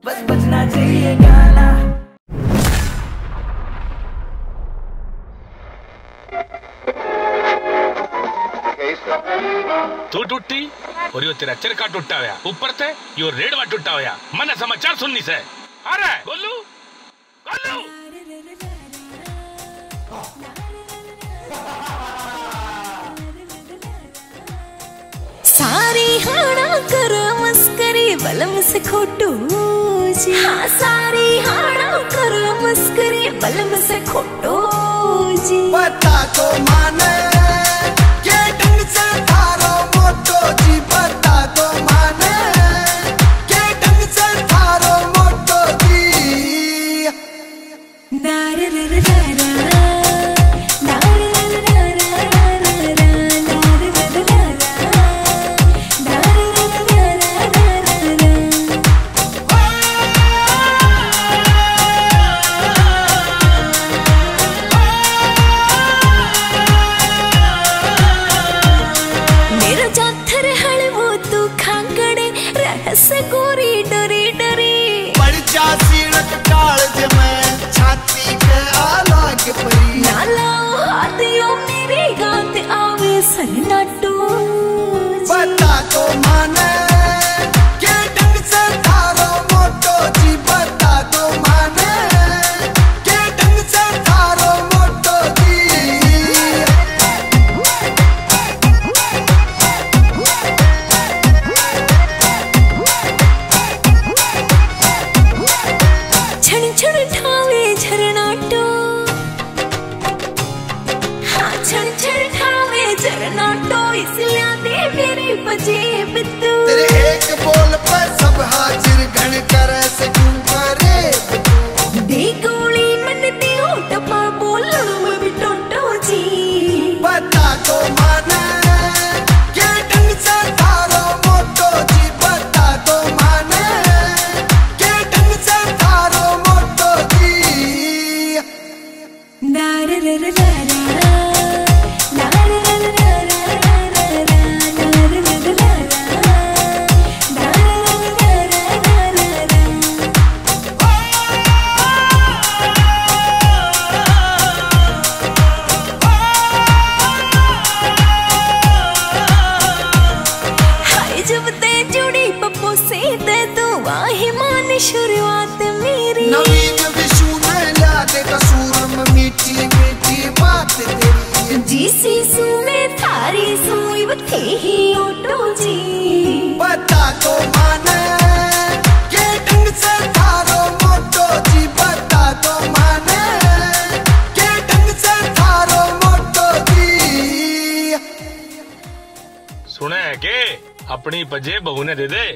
बस बजना चाहिए गाना। तू टूटी और यो तेरा चरखा टूटा हुआ, ऊपर से यो रेडवा टूटा हुआ। मन समाचार सुननी से अरे गोलू गोलू सारी हाना कर मस्करी बलम से खोटू जी। हाँ सारी हाना कर मस्करी बलम से खोटू जी। पता तो माने के ढंग से थारो मोटो जी। पता तो माने के ढंग से थारो मोटो जी। नार रे रे से गोरी डरी डरी पड़ जा सीढ़त डाल जे मैं छाती पे आलाग परी। नाला हाथियों मेरी गात आवे सन्नाटो। पता तो माने के ढंग से थारो मोटो जी। पता तो माने के ढंग से थारो मोटो जी। छण छण ठावे झरनाटो। हाँ छण छण ठावे झरनाटो इसलिए दे मेरी बजे बितू। तेरे एक बोल पर सब हाजिर घण करे से क्यों करे दे गोली मन दे टपा बोलण में भी टोटो जी। पता तो माने के ढंग से थारो मोटो जी। पता तो माने के ढंग से थारो मोटो जी। नार रे रे रे शुरुआत मेरी नवीन विशु ने याद कसूर में मीठी मीठी बात तेरी। जी सीसू में थारी सुई थे ही ओटो जी। पता तो माने के ढंग से थारो मोटो जी। पता तो माने के ढंग से थारो मोटो जी। सुने के अपनी बजे बहू ने दे दे।